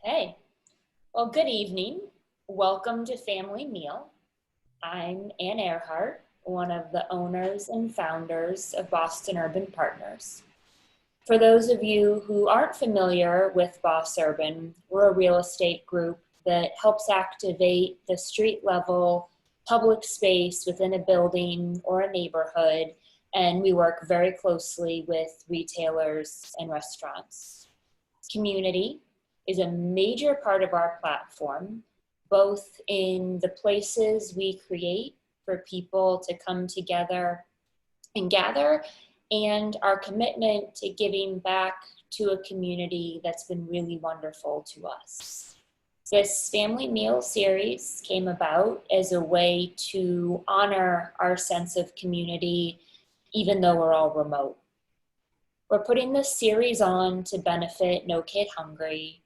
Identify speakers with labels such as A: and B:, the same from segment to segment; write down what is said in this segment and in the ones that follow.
A: Hey, well, good evening. Welcome to Family Meal. I'm Ann Earhart, one of the owners and founders of BosUrban Partners. For those of you who aren't familiar with BosUrban, we're a real estate group that helps activate the street level public space within a building or a neighborhood, and we work very closely with retailers and restaurants. Community is a major part of our platform, both in the places we create for people to come together and gather, and our commitment to giving back to a community that's been really wonderful to us. This family meal series came about as a way to honor our sense of community, even though we're all remote. We're putting this series on to benefit No Kid Hungry,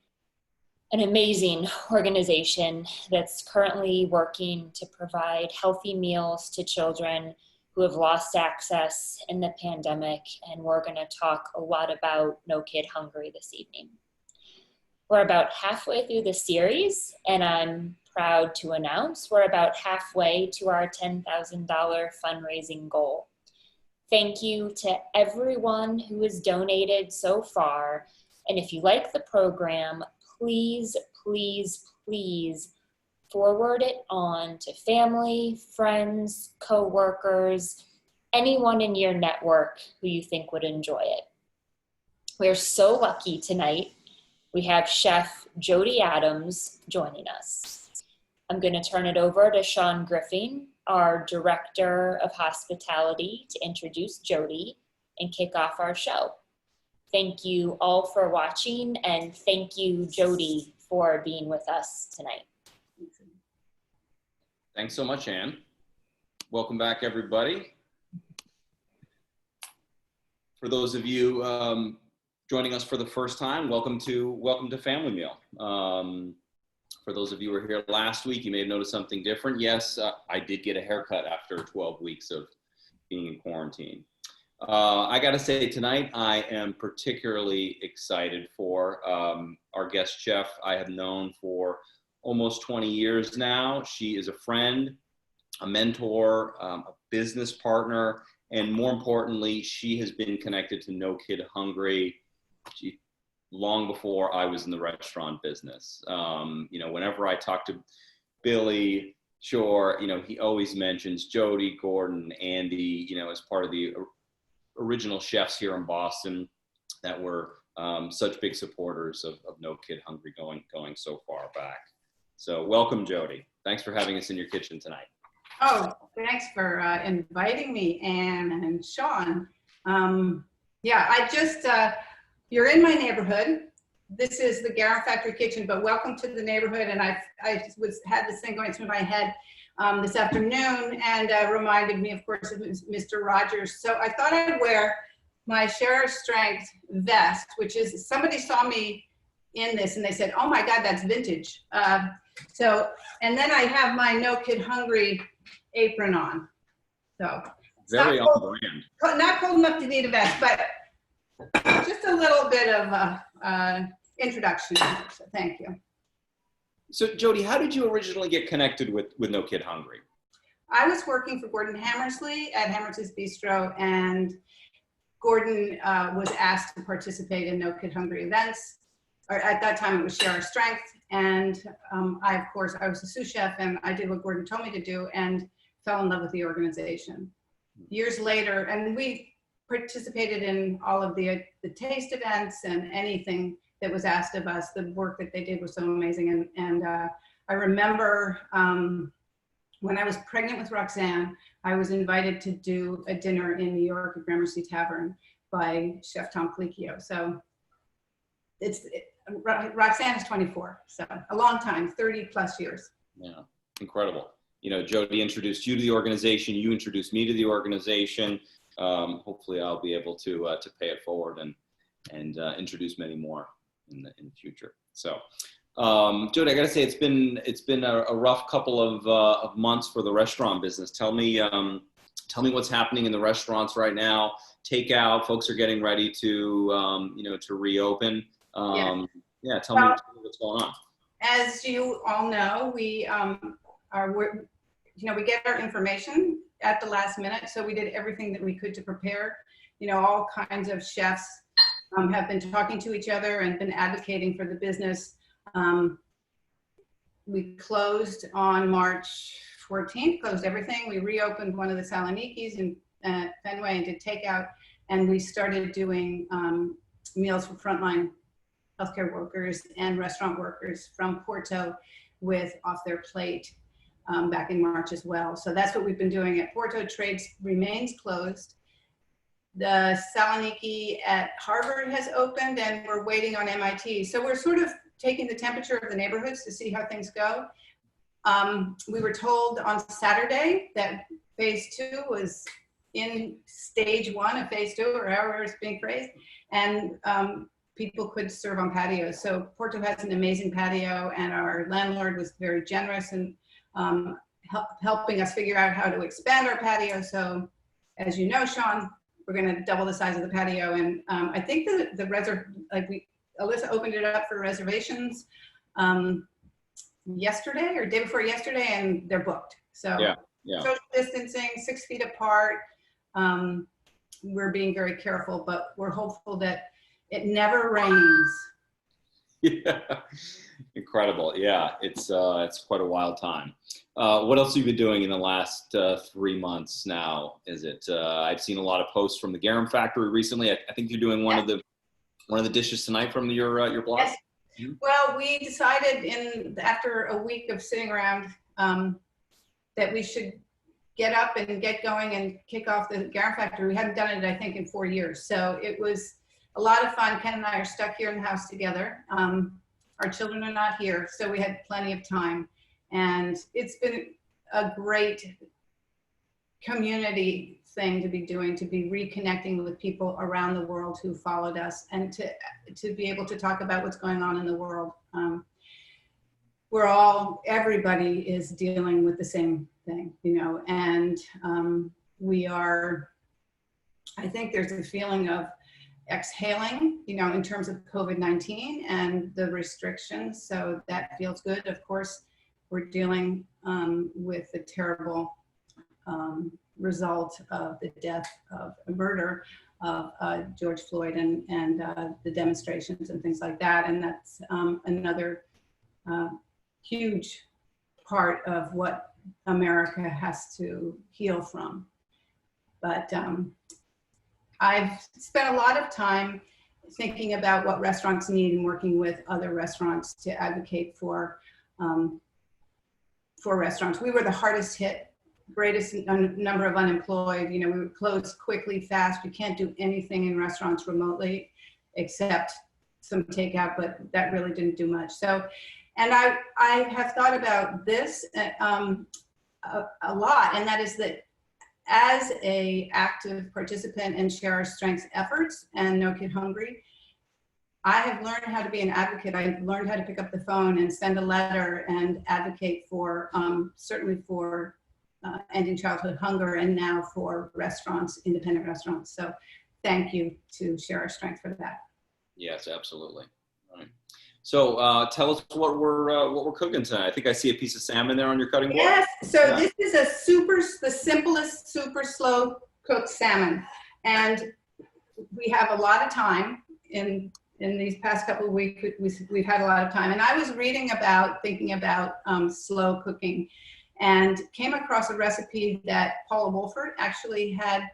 A: an amazing organization that's currently working to provide healthy meals to children who have lost access in the pandemic, and we're going to talk a lot about No Kid Hungry this evening. We're about halfway through the series, and I'm proud to announce we're about halfway to our $10,000 fundraising goal. Thank you to everyone who has donated so far, and if you like the program, please, please, please forward it on to family, friends, coworkers, anyone in your network who you think would enjoy it. We're so lucky tonight. We have Chef Jody Adams joining us. I'm going to turn it over to Sean Griffin, our Director of Hospitality, to introduce Jody and kick off our show. Thank you all for watching, and thank you, Jody, for being with us tonight.
B: Thanks so much, Ann. Welcome back, everybody. For those of you joining us for the first time, welcome to Family Meal. For those of you who were here last week, you may have noticed something different. Yes, I did get a haircut after 12 weeks of being in quarantine. I got to say, tonight I am particularly excited for our guest chef I have known for almost 20 years now. She is a friend, a mentor, a business partner, and more importantly, she has been connected to No Kid Hungry long before I was in the restaurant business. Whenever I talk to Billy Shore, he always mentions Jody, Gordon, Andy, as part of the original chefs here in Boston that were such big supporters of No Kid Hungry going so far back. So welcome, Jody. Thanks for having us in your kitchen tonight.
C: Oh, thanks for inviting me, Ann and Sean. You're in my neighborhood. This is the Garum Factory Kitchen, but welcome to the neighborhood. And I had this thing going through my head this afternoon, and reminded me, of course, of Mr. Rogers. So I thought I'd wear my Share Strength vest, which is, somebody saw me in this and they said, oh my God, that's vintage. And then I have my No Kid Hungry apron on. So
B: very on brand.
C: Not cold enough to need a vest, but just a little bit of introduction. So thank you.
B: So Jody, how did you originally get connected with No Kid Hungry?
C: I was working for Gordon Hammersley at Hammersley's Bistro, and Gordon was asked to participate in No Kid Hungry events. Or at that time it was Share Our Strength. And I was a sous chef, and I did what Gordon told me to do and fell in love with the organization. Years later, and we participated in all of the taste events and anything that was asked of us. The work that they did was so amazing. And I remember when I was pregnant with Roxanne, I was invited to do a dinner in New York at Gramercy Tavern by Chef Tom Colicchio. So Roxanne is 24, so a long time, 30 plus years.
B: Yeah, incredible. Jody introduced you to the organization. You introduced me to the organization. Hopefully I'll be able to pay it forward and introduce many more in the future. So, Jody, I gotta say it's been a rough couple of months for the restaurant business. Tell me what's happening in the restaurants right now. Takeout, folks are getting ready to to reopen.
C: Yeah.
B: Yeah, tell me what's going on.
C: As you all know, we we get our information at the last minute. So we did everything that we could to prepare. All kinds of chefs have been talking to each other and been advocating for the business. We closed on March 14th, closed everything. We reopened one of the Salonikis in Fenway and did takeout. And we started doing meals for frontline healthcare workers and restaurant workers from Porto with off their plate back in March as well. So that's what we've been doing at Porto. Trades remains closed. The Saloniki at Harvard has opened and we're waiting on MIT. So we're sort of taking the temperature of the neighborhoods to see how things go. We were told on Saturday that phase 2 was in stage 1 of phase 2, or however it's being phrased, and people could serve on patios. So Porto has an amazing patio, and our landlord was very generous in helping us figure out how to expand our patio. So as you know, Sean, we're going to double the size of the patio, and I think Alyssa opened it up for reservations yesterday or day before yesterday, and they're booked. So
B: yeah.
C: Social distancing, 6 feet apart. We're being very careful, but we're hopeful that it never rains.
B: Yeah, incredible. Yeah, it's quite a wild time. What else have you been doing in the last 3 months now? Is it? I've seen a lot of posts from the garum factory recently. I think you're doing one of the dishes tonight from your blog.
C: Yes. Mm-hmm. Well, we decided after a week of sitting around that we should get up and get going and kick off the garum factory. We hadn't done it, I think, in 4 years. So it was a lot of fun. Ken and I are stuck here in the house together. Our children are not here, so we had plenty of time. And it's been a great community thing to be doing, to be reconnecting with people around the world who followed us, and to be able to talk about what's going on in the world. Everybody is dealing with the same thing, and I think there's a feeling of exhaling, in terms of COVID-19 and the restrictions. So that feels good. Of course, we're dealing with the terrible result of the death of a murder of George Floyd and the demonstrations and things like that. And that's another huge part of what America has to heal from. But I've spent a lot of time thinking about what restaurants need and working with other restaurants to advocate for restaurants. We were the hardest hit, greatest number of unemployed. We were closed quickly, fast. You can't do anything in restaurants remotely except some takeout, but that really didn't do much. So, and I have thought about this a lot, and that is that as a active participant in Share Our Strengths efforts and No Kid Hungry, I have learned how to be an advocate. I've learned how to pick up the phone and send a letter and advocate for, certainly for ending childhood hunger, and now for restaurants, independent restaurants. So thank you to Share Our Strength for that. Yes,
B: absolutely. All right. So tell us what we're cooking tonight. I think I see a piece of salmon there on your cutting board.
C: Yes. So This is the simplest, super slow cooked salmon, and we have a lot of time in these past couple of weeks. We've had a lot of time, and I was thinking about slow cooking, and came across a recipe that Paula Wolford actually had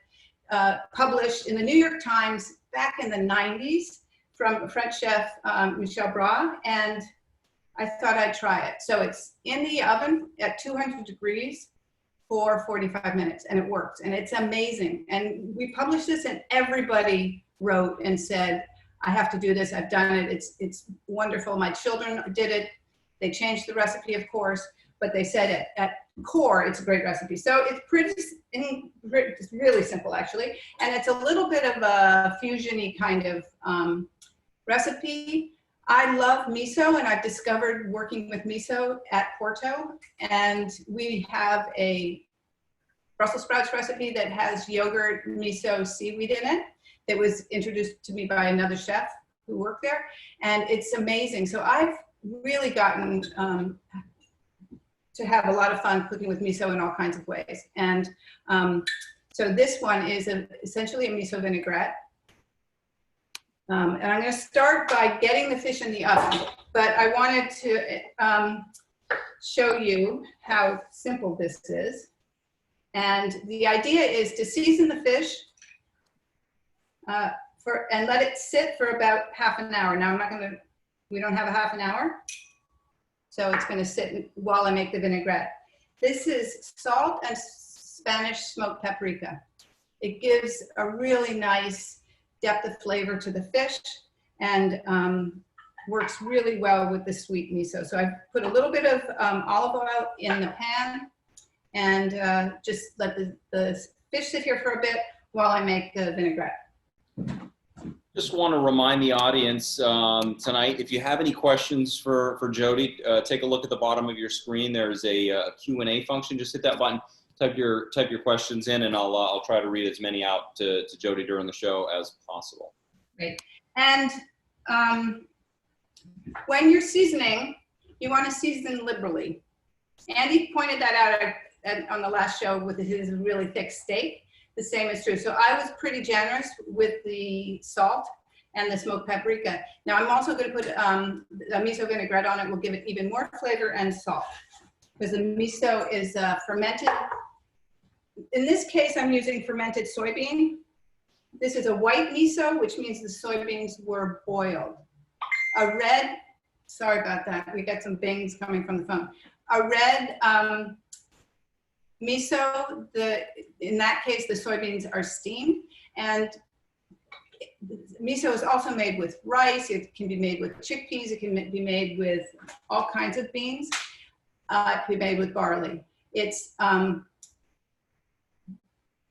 C: published in the New York Times back in the 90s. From French chef Michel Bras, and I thought I'd try it. So it's in the oven at 200 degrees for 45 minutes, and it works, and it's amazing. And we published this, and everybody wrote and said, I have to do this, I've done it, it's wonderful. My children did it, they changed the recipe, of course, but they said at core, it's a great recipe. So it's really simple, actually, and it's a little bit of a fusion-y kind of recipe. I love miso, and I've discovered working with miso at Porto, and we have a Brussels sprouts recipe that has yogurt, miso, seaweed in it that was introduced to me by another chef who work there, and it's amazing. So I've really gotten to have a lot of fun cooking with miso in all kinds of ways. And so this one is essentially a miso vinaigrette. And I'm going to start by getting the fish in the oven, but I wanted to show you how simple this is. And the idea is to season the fish and let it sit for about half an hour. Now we don't have a half an hour, so it's going to sit while I make the vinaigrette. This is salt and Spanish smoked paprika. It gives a really nice depth of flavor to the fish, and works really well with the sweet miso. So I put a little bit of olive oil in the pan, and just let the fish sit here for a bit while I make the vinaigrette.
B: Just want to remind the audience tonight, if you have any questions for Jody, take a look at the bottom of your screen. There's a Q&A function. Just hit that button, type your questions in, and I'll try to read as many out to Jody during the show as possible.
C: Great. And when you're seasoning, you want to season liberally. Andy pointed that out on the last show with his really thick steak. The same is true. So I was pretty generous with the salt and the smoked paprika. Now I'm also going to put a miso vinaigrette on it. Will give it even more flavor and salt, because the miso is fermented. In this case, I'm using fermented soybean. This is a white miso, which means the soybeans were boiled. A red, sorry about that, we got some bings coming from the phone. A red miso, in that case, the soybeans are steamed. And miso is also made with rice. It can be made with chickpeas. It can be made with all kinds of beans. It can be made with barley. It's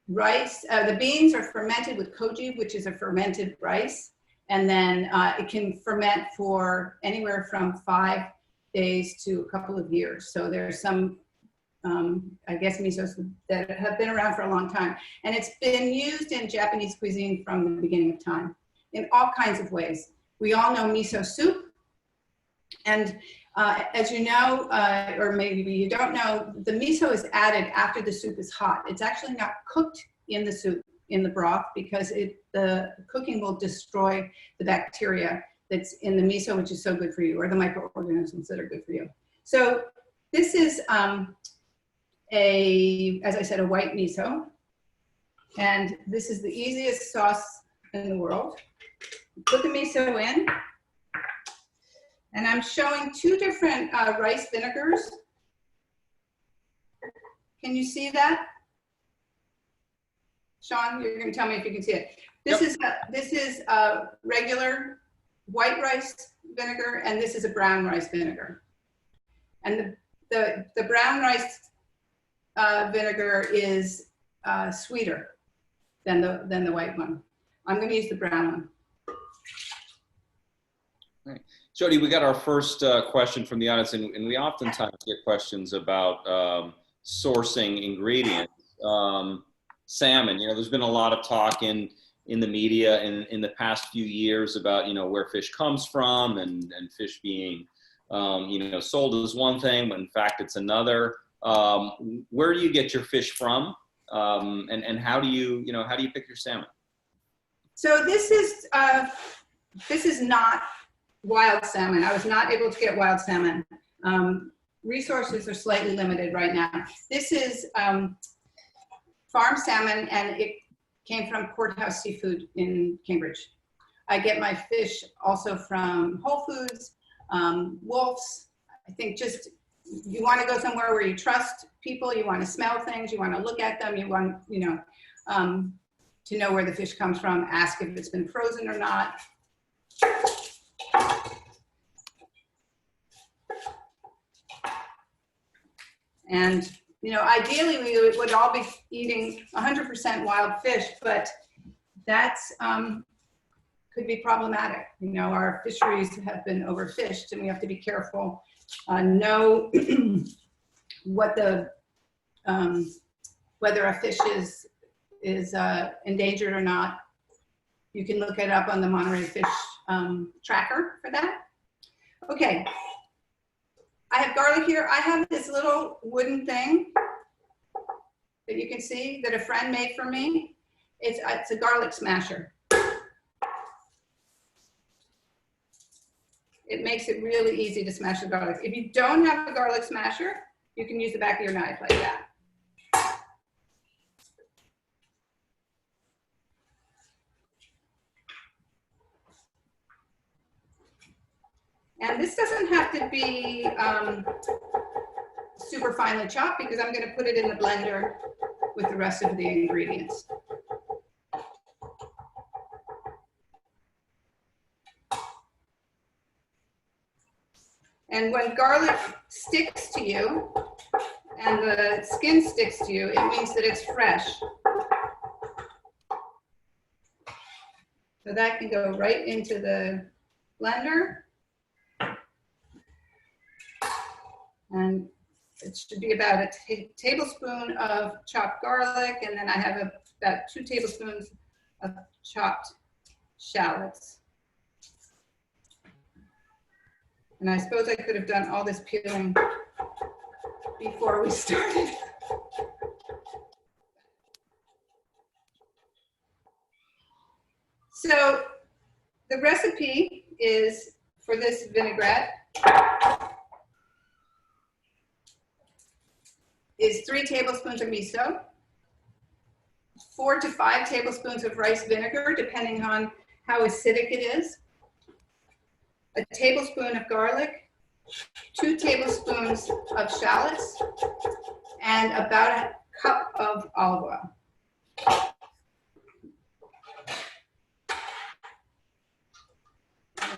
C: rice. The beans are fermented with koji, which is a fermented rice. And then it can ferment for anywhere from 5 days to a couple of years. So there's some I guess misos that have been around for a long time. And it's been used in Japanese cuisine from the beginning of time in all kinds of ways. We all know miso soup. And as you know, or maybe you don't know, the miso is added after the soup is hot. It's actually not cooked in the soup, in the broth, because the cooking will destroy the bacteria that's in the miso, which is so good for you, or the microorganisms that are good for you. So this is, as I said, a white miso, and this is the easiest sauce in the world. Put the miso in, and I'm showing 2 different rice vinegars. Can you see that? Sean, you're going to tell me if you can see it. This is a regular white rice vinegar, and this is a brown rice vinegar. And the brown rice vinegar is sweeter than the white one. I'm going to use the brown one.
B: Right. Jody, we got our first question from the audience, and we oftentimes get questions about sourcing ingredients. Salmon, there's been a lot of talk in the media in the past few years about, where fish comes from, and fish being, sold as one thing, but in fact it's another. Where do you get your fish from, and how do you pick your salmon?
C: So this is not wild salmon. I was not able to get wild salmon. Resources are slightly limited right now. This is farm salmon, and it came from Courthouse Seafood in Cambridge. I get my fish also from Whole Foods, Wolf's. I think just, you want to go somewhere where you trust people, you want to smell things, you want to look at them, you want, to know where the fish comes from, ask if it's been frozen or not. And, ideally we would all be eating 100% wild fish, but that's could be problematic. Our fisheries have been overfished, and we have to be careful. Know what whether a fish is endangered or not. You can look it up on the Monterey Fish tracker for that. Okay, I have garlic here. I have this little wooden thing that you can see that a friend made for me. It's a garlic smasher. It makes it really easy to smash the garlic. If you don't have a garlic smasher, you can use the back of your knife like that. And this doesn't have to be super finely chopped because I'm going to put it in the blender with the rest of the ingredients. And when garlic sticks to you and the skin sticks to you, it means that it's fresh. So that can go right into the blender. And it should be about a tablespoon of chopped garlic, and then I have about 2 tablespoons of chopped shallots. And I suppose I could have done all this peeling before we started. So the recipe is for this vinaigrette is 3 tablespoons of miso, 4 to 5 tablespoons of rice vinegar, depending on how acidic it is, a tablespoon of garlic, 2 tablespoons of shallots, and about a cup of olive oil.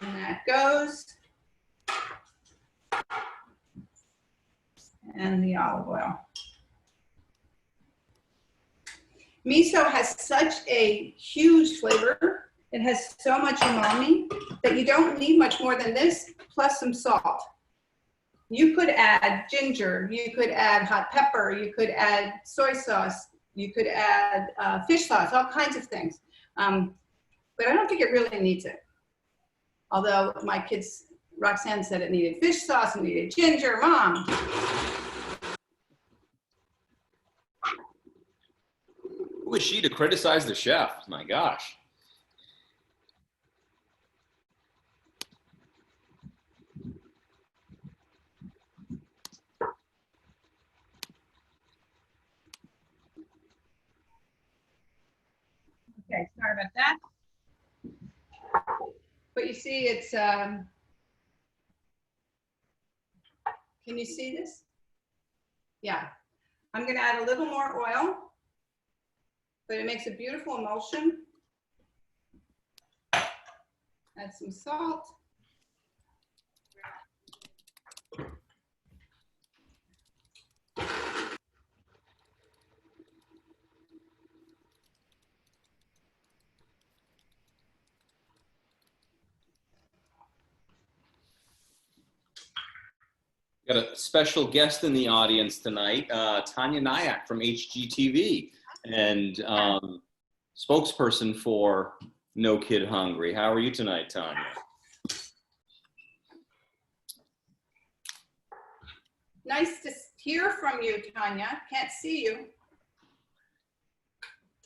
C: And that goes. And the olive oil. Miso has such a huge flavor. It has so much umami that you don't need much more than this, plus some salt. You could add ginger, you could add hot pepper, you could add soy sauce, you could add fish sauce, all kinds of things. But I don't think it really needs it. Although my kids, Roxanne said it needed fish sauce, it needed ginger, Mom.
B: Who is she to criticize the chef? My gosh.
C: Okay, sorry about that. But you see, it's, can you see this? Yeah. I'm gonna add a little more oil, but it makes a beautiful emulsion. Add some salt.
B: Got a special guest in the audience tonight, Tanya Nyack from HGTV, and spokesperson for No Kid Hungry. How are you tonight, Tanya?
C: Nice to hear from you, Tanya. Can't see you.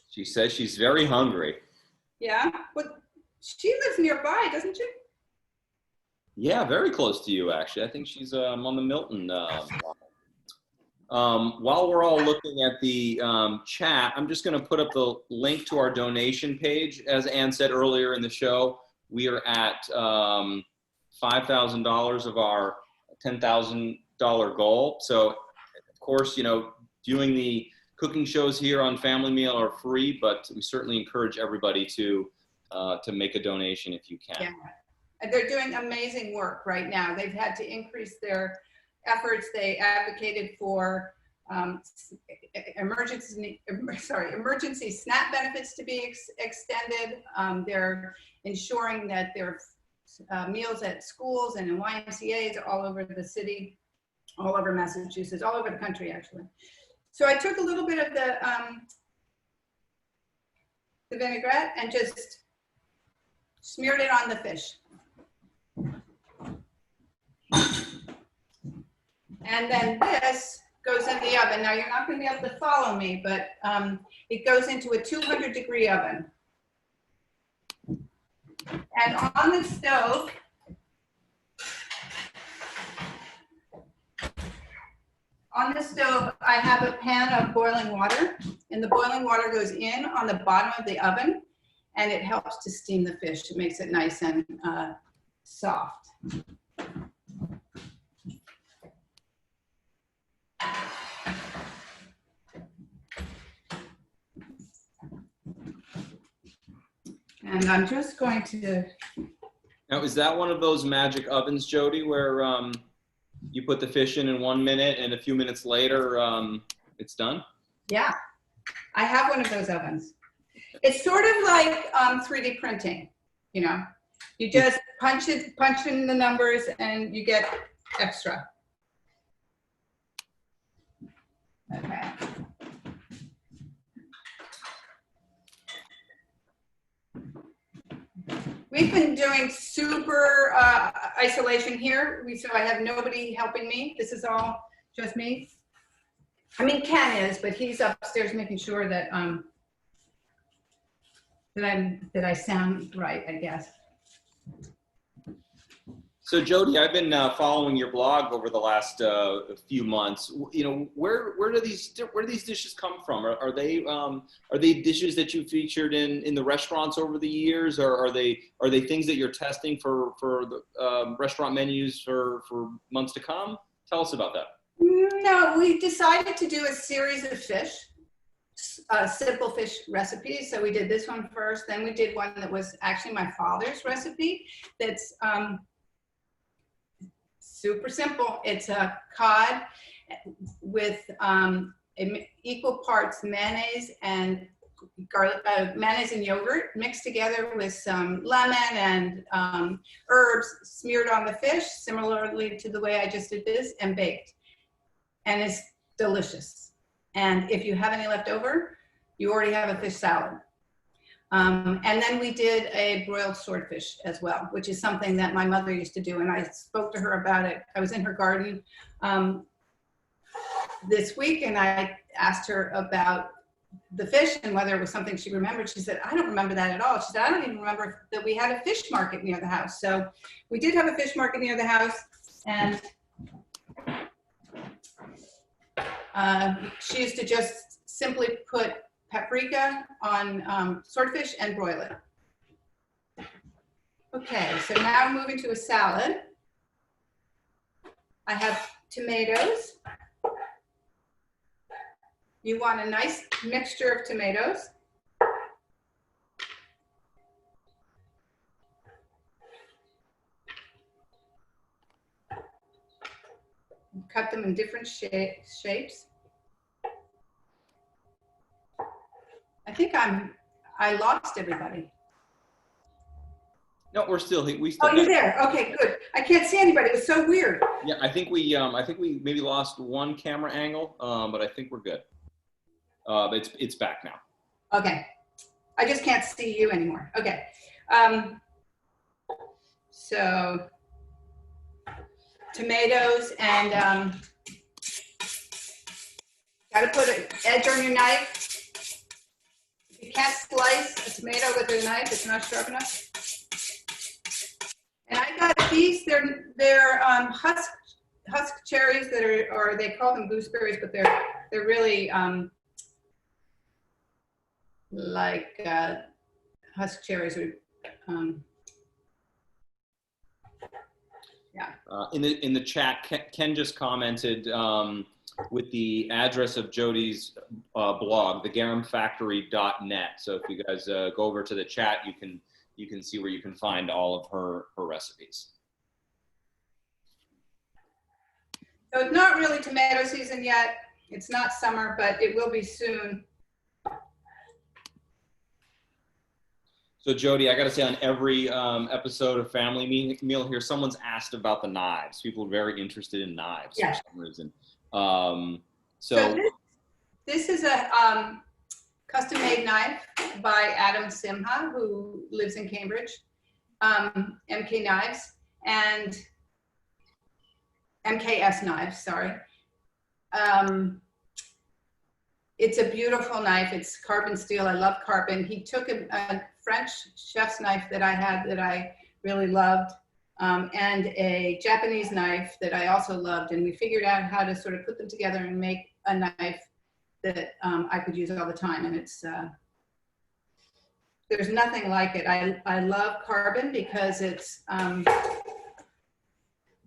B: She says she's very hungry.
C: Yeah, but she lives nearby, doesn't she?
B: Yeah, very close to you, actually. I think she's on the Milton. While we're all looking at the chat, I'm just going to put up the link to our donation page. As Ann said earlier in the show, we are at $5,000 of our $10,000 goal. So, of course, you know, doing the cooking shows here on Family Meal are free, but we certainly encourage everybody to make a donation if you can.
C: Yeah. They're doing amazing work right now. They've had to increase their efforts. They advocated for emergency SNAP benefits to be extended. They're ensuring that there are meals at schools and in YMCAs all over the city, all over Massachusetts, all over the country, actually. So I took a little bit of the vinaigrette and just smeared it on the fish. And then this goes in the oven. Now, you're not going to be able to follow me, but it goes into a 200-degree oven. And on the stove, I have a pan of boiling water, and the boiling water goes in on the bottom of the oven, and it helps to steam the fish. It makes it nice and soft. And I'm just going to.
B: Now, is that one of those magic ovens, Jody, where you put the fish in 1 minute and a few minutes later it's done?
C: Yeah, I have one of those ovens. It's sort of like 3D printing, you know. You just punch in the numbers and you get extra. Okay. We've been doing super isolation here. So I have nobody helping me. This is all just me. I mean, Ken is, but he's upstairs making sure that that I sound right, I guess.
B: So Jody, I've been following your blog over the last few months. You know, where do these dishes come from? Are they dishes that you featured in the restaurants over the years, or are they things that you're testing for the restaurant menus for months to come? Tell us about that.
C: No, we decided to do a series of fish, simple fish recipes. So we did this one first, then we did one that was actually my father's recipe. That's super simple. It's a cod with equal parts mayonnaise and garlic, mayonnaise and yogurt mixed together with some lemon and herbs smeared on the fish, similarly to the way I just did this, and baked. And it's delicious. And if you have any left over, you already have a fish salad. And then we did a broiled swordfish as well, which is something that my mother used to do. And I spoke to her about it. I was in her garden this week, and I asked her about the fish and whether it was something she remembered. She said, I don't remember that at all. She said, I don't even remember that we had a fish market near the house. So we did have a fish market near the house. And she used to just simply put paprika on swordfish and broil it. Okay, so now I'm moving to a salad. I have tomatoes. You want a nice mixture of tomatoes. Cut them in different shapes. I think I lost everybody.
B: No, we're still.
C: Oh, you're there. Okay, good. I can't see anybody. It was so weird.
B: Yeah, I think we maybe lost one camera angle, but I think we're good. It's back now.
C: Okay. I just can't see you anymore. Okay. So tomatoes and got to put an edge on your knife. If you can't slice a tomato with a knife, it's not sharp enough. And I got these. They're husk cherries that are, or they call them gooseberries, but they're really like husk cherries. Yeah.
B: In the chat, Ken just commented with the address of Jody's blog, thegaramfactory.net. So if you guys go over to the chat, you can see where you can find all of her recipes.
C: So it's not really tomato season yet. It's not summer, but it will be soon.
B: So Jody, I got to say, on every episode of Family Meal here, someone's asked about the knives. People are very interested in knives for some reason. So
C: this is a custom-made knife by Adam Simha, who lives in Cambridge. MK knives and MKS knives, sorry. It's a beautiful knife. It's carbon steel. I love carbon. He took a French chef's knife that I had that I really loved, and a Japanese knife that I also loved. And we figured out how to sort of put them together and make a knife that I could use all the time. And it's, there's nothing like it. I love carbon because it's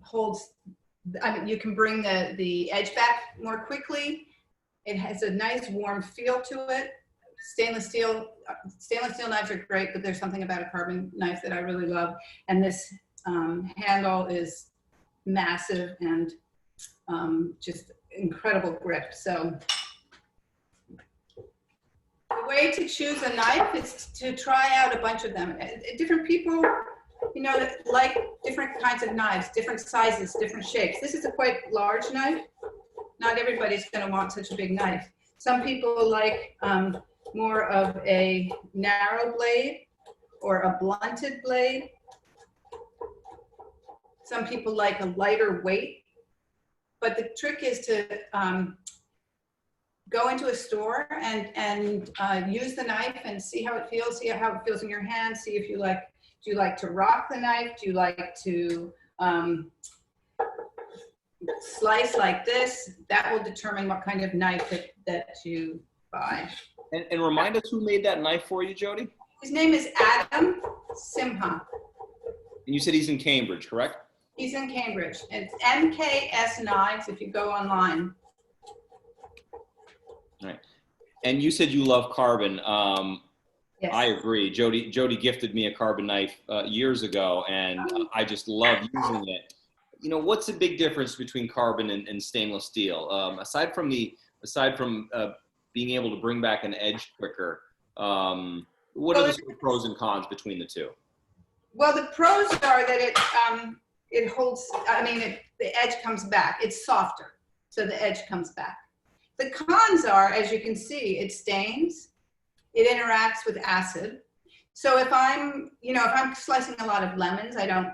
C: holds, I mean, you can bring the edge back more quickly. It has a nice warm feel to it. Stainless steel knives are great, but there's something about a carbon knife that I really love. And this handle is massive and just incredible grip. So the way to choose a knife is to try out a bunch of them. Different people, you know, like different kinds of knives, different sizes, different shapes. This is a quite large knife. Not everybody's going to want such a big knife. Some people like more of a narrow blade or a blunted blade. Some people like a lighter weight. But the trick is to go into a store and use the knife and see how it feels, see how it feels in your hand, see if you like, do you like to rock the knife? Do you like to slice like this? That will determine what kind of knife that you buy.
B: And remind us who made that knife for you, Jody?
C: His name is Adam Simha.
B: And you said he's in Cambridge, correct?
C: He's in Cambridge. It's MKS Knives if you go online.
B: All right. And you said you love carbon.
C: Yes.
B: I agree. Jody gifted me a carbon knife years ago, and I just love using it. You know, what's the big difference between carbon and stainless steel? Aside from being able to bring back an edge quicker, what are the sort of pros and cons between the two?
C: Well, the pros are that it holds, I mean, the edge comes back. It's softer, so the edge comes back. The cons are, as you can see, it stains, it interacts with acid. So if I'm slicing a lot of lemons, I don't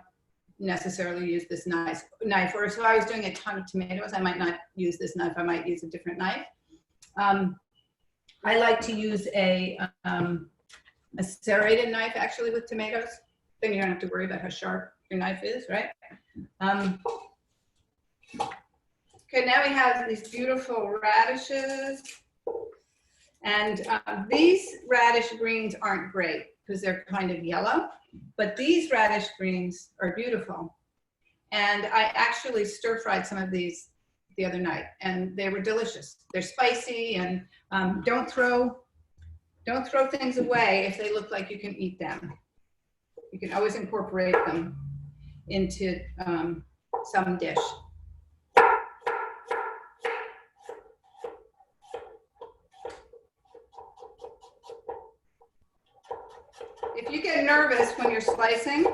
C: necessarily use this knife. Or if I was doing a ton of tomatoes, I might not use this knife. I might use a different knife. I like to use a serrated knife actually with tomatoes. Then you don't have to worry about how sharp your knife is, right? Okay, now we have these beautiful radishes. And these radish greens aren't great because they're kind of yellow, but these radish greens are beautiful. And I actually stir-fried some of these the other night, and they were delicious. They're spicy, and don't throw things away if they look like you can eat them. You can always incorporate them into some dish. If you get nervous when you're slicing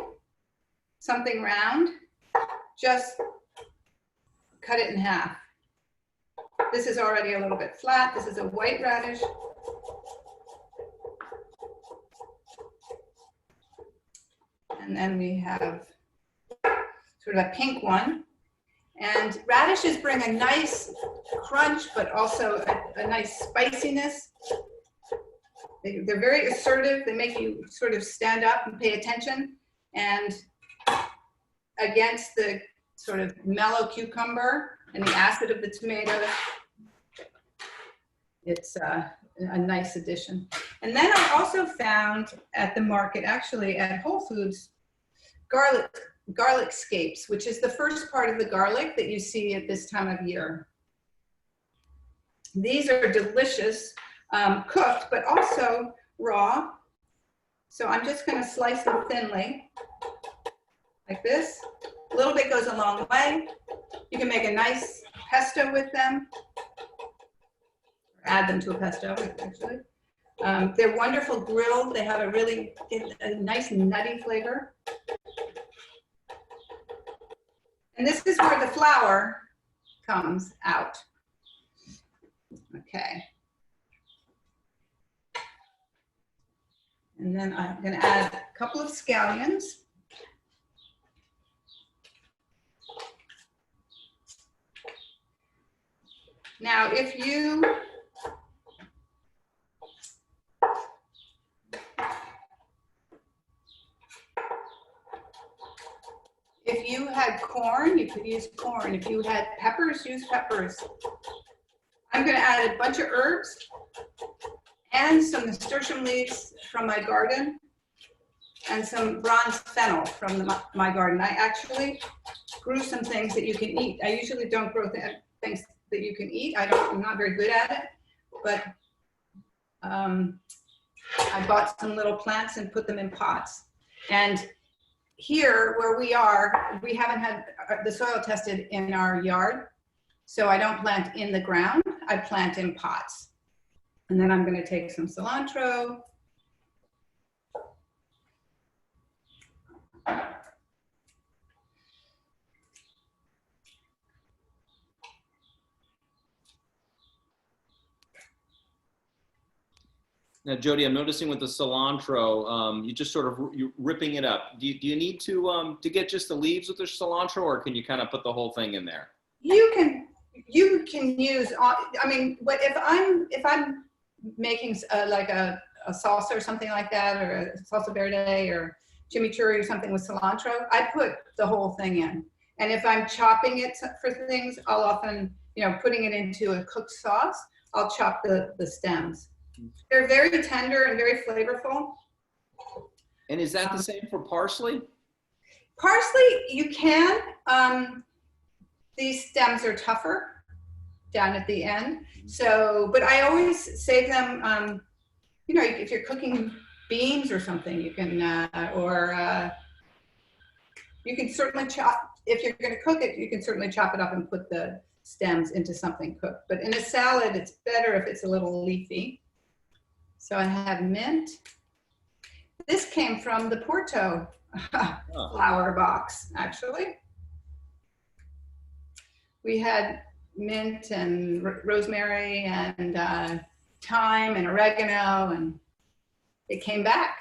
C: something round, just cut it in half. This is already a little bit flat. This is a white radish. And then we have sort of a pink one. And radishes bring a nice crunch, but also a nice spiciness. They're very assertive. They make you sort of stand up and pay attention. And against the sort of mellow cucumber and the acid of the tomato, it's a nice addition. And then I also found at the market, actually at Whole Foods, garlic scapes, which is the first part of the garlic that you see at this time of year. These are delicious. Cooked, but also raw. So I'm just going to slice them thinly, like this. A little bit goes a long way. You can make a nice pesto with them, or add them to a pesto, actually. They're wonderful grilled. They have a nice nutty flavor. And this is where the flour comes out. Okay. And then I'm going to add a couple of scallions. Now, if you had corn, you could use corn. If you had peppers, use peppers. I'm going to add a bunch of herbs and some nasturtium leaves from my garden and some bronze fennel from my garden. I actually grew some things that you can eat. I usually don't grow things that you can eat. I'm not very good at it, but I bought some little plants and put them in pots. And here where we are, we haven't had the soil tested in our yard. So I don't plant in the ground, I plant in pots. And then I'm going to take some cilantro.
B: Now, Jody, I'm noticing with the cilantro, you just sort of you're ripping it up. Do you need to get just the leaves with the cilantro, or can you kind of put the whole thing in there?
C: You can use. I mean, if I'm making like a salsa or something like that, or a salsa verde or chimichurri or something with cilantro, I put the whole thing in. And if I'm chopping it for things, I'll often, putting it into a cooked sauce, I'll chop the stems. They're very tender and very flavorful.
B: And is that the same for parsley?
C: Parsley, you can. These stems are tougher down at the end. So, but I always save them, if you're cooking beans or something, you can, you can certainly chop, if you're going to cook it, you can certainly chop it up and put the stems into something cooked. But in a salad, it's better if it's a little leafy. So I have mint. This came from the Porto flower box, actually. We had mint and rosemary and thyme and oregano, and it came back.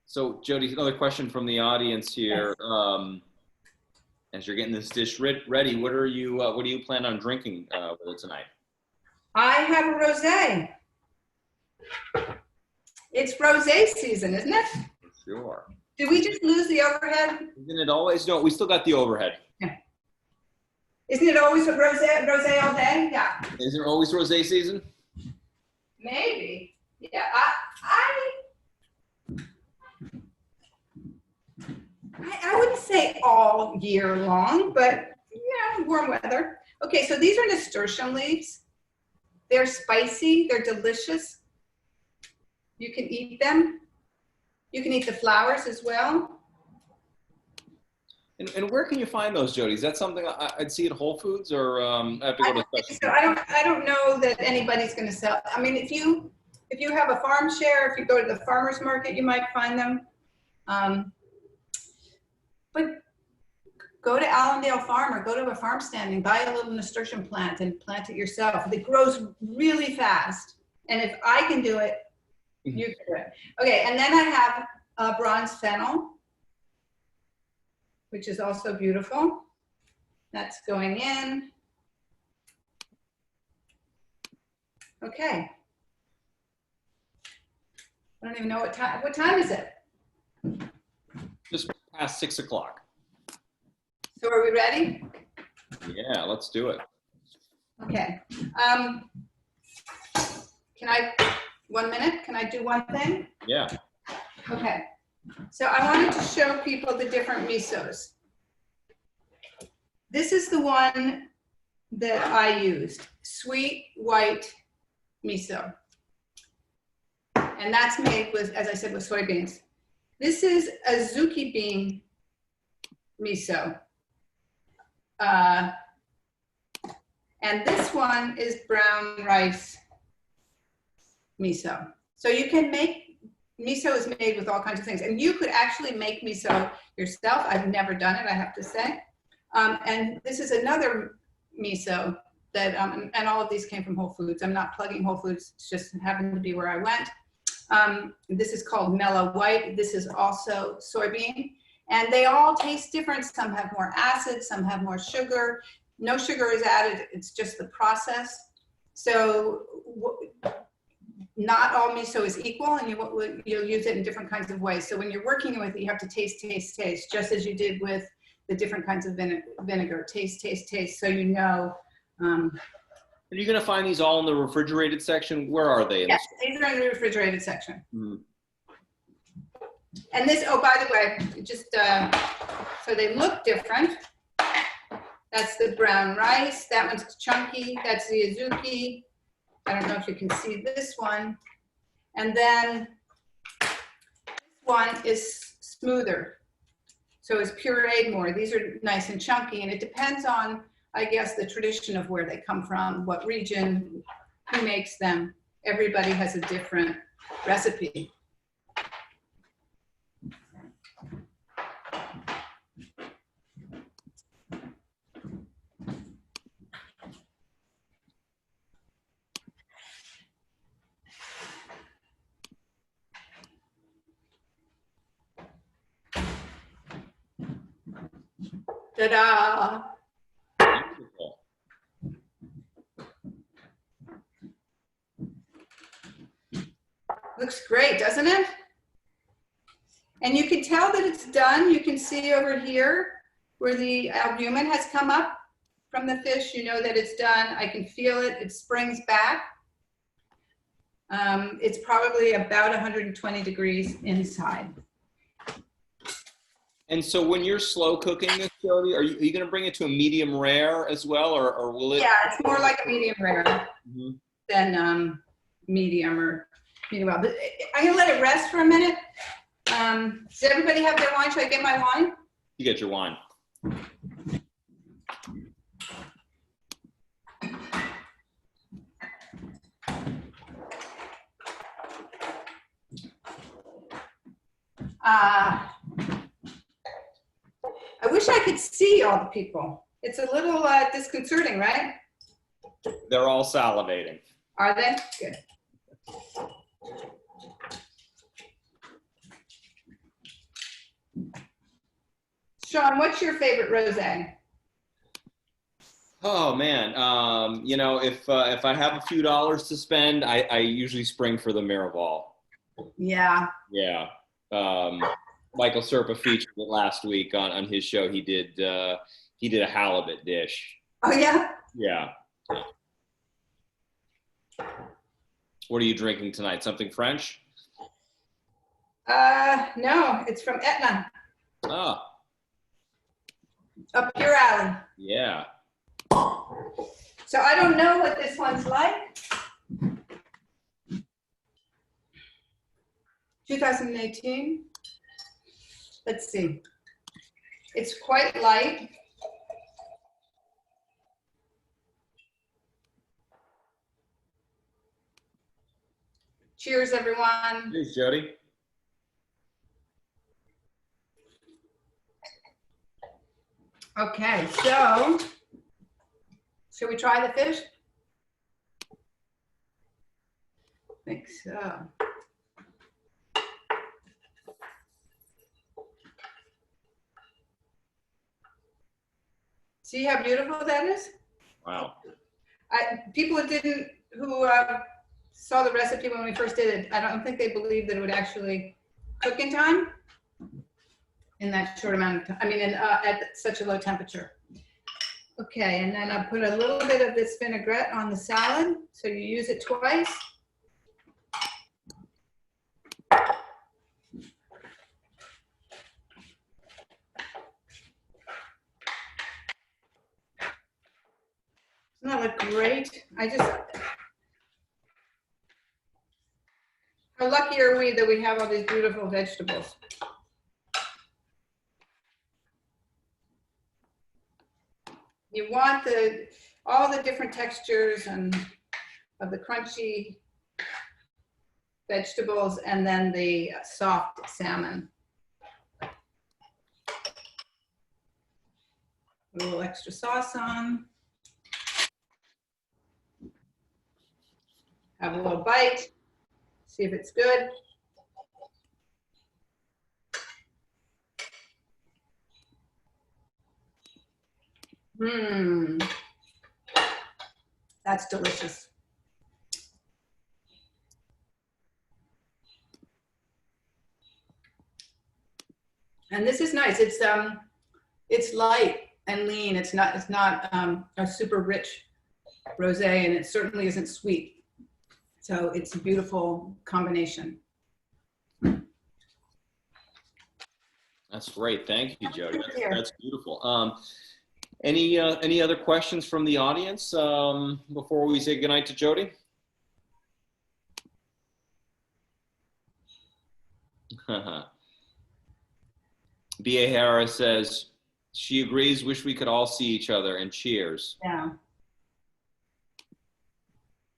B: So Jody, another question from the audience here. Yes. As you're getting this dish ready, what do you plan on drinking with it tonight?
C: I have a rosé. It's rosé season, isn't it?
B: Sure.
C: Did we just lose the overhead?
B: Isn't it always? No, we still got the overhead.
C: Yeah. Isn't it always a rosé all day? Yeah.
B: Isn't it always rosé season?
C: Maybe. Yeah. I wouldn't say all year long, but warm weather. Okay, so these are nasturtium leaves. They're spicy, they're delicious. You can eat them. You can eat the flowers as well.
B: And where can you find those, Jody? Is that something I'd see at Whole Foods, or I have to go to special?
C: So I don't know that anybody's going to sell. I mean, if you have a farm share, if you go to the farmer's market, you might find them. But go to Allendale Farm or go to a farm stand and buy a little nasturtium plant and plant it yourself. It grows really fast. And if I can do it, you can do it. Okay, and then I have bronze fennel, which is also beautiful. That's going in. Okay. I don't even know what time is it?
B: Just past 6 o'clock.
C: So are we ready?
B: Yeah, let's do it.
C: Okay. Can I, 1 minute? Can I do one thing?
B: Yeah.
C: Okay. So I wanted to show people the different misos. This is the one that I used, sweet white miso. And that's made with, as I said, with soybeans. This is a zucchini bean miso. And this one is brown rice miso. So you can make, miso is made with all kinds of things. And you could actually make miso yourself. I've never done it, I have to say. And this is another miso that, and all of these came from Whole Foods. I'm not plugging Whole Foods, it just happened to be where I went. This is called Mellow White. This is also soybean. And they all taste different. Some have more acid, some have more sugar. No sugar is added, it's just the process. So not all miso is equal, and you'll use it in different kinds of ways. So when you're working with it, you have to taste, taste, taste, just as you did with the different kinds of vinegar. Taste, taste, taste, so you know.
B: Are you going to find these all in the refrigerated section? Where are they?
C: Yes, these are in the refrigerated section.
B: Mm-hmm.
C: And this, oh, by the way, just so they look different. That's the brown rice. That one's chunky. That's the azuki. I don't know if you can see this one. And then this one is smoother. So it's pureed more. These are nice and chunky, and it depends on, I guess, the tradition of where they come from, what region, who makes them. Everybody has a different recipe. Ta-da!
B: Beautiful.
C: Looks great, doesn't it? And you can tell that it's done. You can see over here where the albumin has come up from the fish. You know that it's done. I can feel it. It springs back. It's probably about 120 degrees inside.
B: And so when you're slow cooking this, Jody, are you going to bring it to a medium rare as well, or will it?
C: Yeah, it's more like a medium rare
B: Mm-hmm.
C: than medium or medium well. But I'm gonna let it rest for a minute. Does everybody have their wine? Should I get my wine?
B: You get your wine.
C: I wish I could see all the people. It's a little disconcerting, right?
B: They're all salivating.
C: Are they? Good. Sean, what's your favorite rosé?
B: Oh man, you know, if I have a few dollars to spend, I usually spring for the Miraval.
C: Yeah.
B: Yeah. Michael Serpa featured it last week on his show. He did a halibut dish.
C: Oh yeah.
B: Yeah. What are you drinking tonight? Something French?
C: No, it's from Etna.
B: Ah.
C: Up your alley.
B: Yeah.
C: So I don't know what this one's like. 2018. Let's see. It's quite light. Cheers, everyone.
B: Cheers, Jody.
C: Okay, so should we try the fish? I think so. See how beautiful that is?
B: Wow.
C: People who saw the recipe when we first did it, I don't think they believed that it would actually cook in time in that short amount of time. I mean, at such a low temperature. Okay, and then I put a little bit of this vinaigrette on the salad, so you use it twice. Doesn't that look great? How lucky are we that we have all these beautiful vegetables? You want all the different textures and of the crunchy vegetables and then the soft salmon. A little extra sauce on. Have a little bite. See if it's good. Mmm, that's delicious. And this is nice. It's light and lean. It's not a super rich rosé, and it certainly isn't sweet. So it's a beautiful combination.
B: That's great. Thank you, Jody. That's beautiful. Any other questions from the audience before we say goodnight to Jody? B.A. Harris says, she agrees, wish we could all see each other, and cheers.
C: Yeah.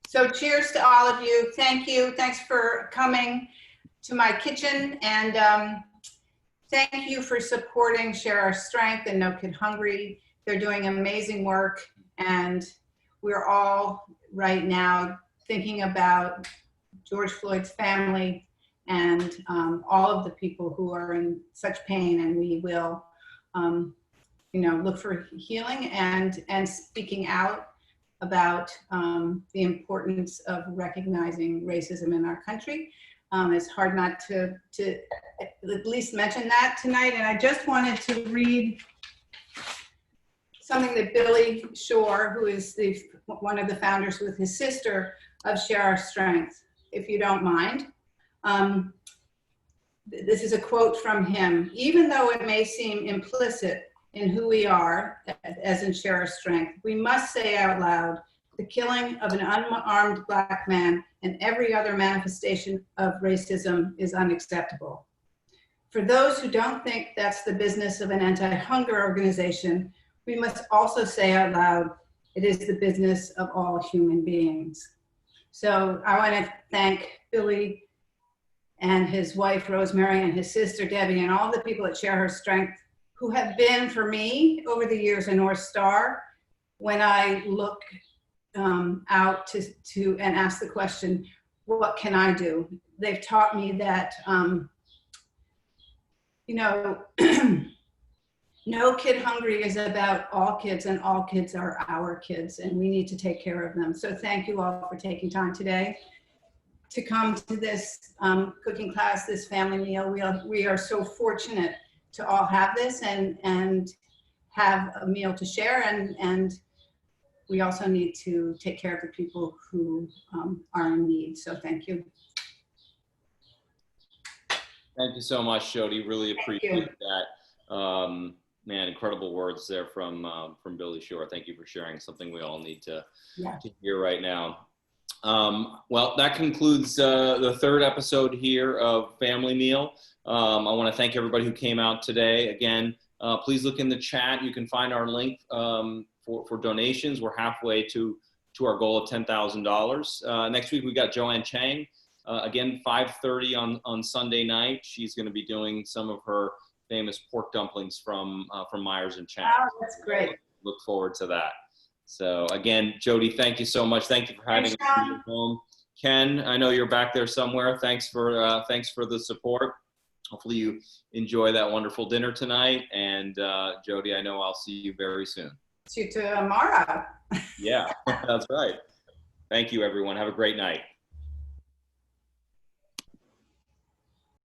C: So cheers to all of you. Thank you. Thanks for coming to my kitchen. And thank you for supporting Share Our Strength and No Kid Hungry. They're doing amazing work. And we're all right now thinking about George Floyd's family and all of the people who are in such pain. And we will, look for healing and speaking out about the importance of recognizing racism in our country. It's hard not to at least mention that tonight. And I just wanted to read something that Billy Shore, who is one of the founders with his sister of Share Our Strength, if you don't mind. This is a quote from him. Even though it may seem implicit in who we are, as in Share Our Strength, we must say out loud, the killing of an unarmed Black man and every other manifestation of racism is unacceptable. For those who don't think that's the business of an anti-hunger organization, we must also say out loud, it is the business of all human beings. So I want to thank Billy and his wife, Rosemary, and his sister, Debbie, and all the people at Share Her Strength who have been, for me, over the years, a North Star when I look out to and ask the question, what can I do? They've taught me that, No Kid Hungry is about all kids, and all kids are our kids, and we need to take care of them. So thank you all for taking time today to come to this cooking class, this family meal. We are so fortunate to all have this and have a meal to share, and we also need to take care of the people who are in need. So thank you.
B: Thank you so much, Jody. Really appreciate that. Man, incredible words there from Billy Shore. Thank you for sharing something we all need to hear right now. Well, that concludes the third episode here of Family Meal. I want to thank everybody who came out today. Again, please look in the chat. You can find our link for donations. We're halfway to our goal of $10,000. Next week, we got Joanne Chang. Again, 5:30 on Sunday night. She's going to be doing some of her famous pork dumplings from Myers and Chang.
C: Wow, that's great.
B: Look forward to that. So again, Jody, thank you so much. Thank you for having us in your home. Ken, I know you're back there somewhere. Thanks for the support. Hopefully you enjoy that wonderful dinner tonight. And Jody, I know I'll see you very soon.
C: See you tomorrow.
B: Yeah, that's right. Thank you, everyone. Have a great night.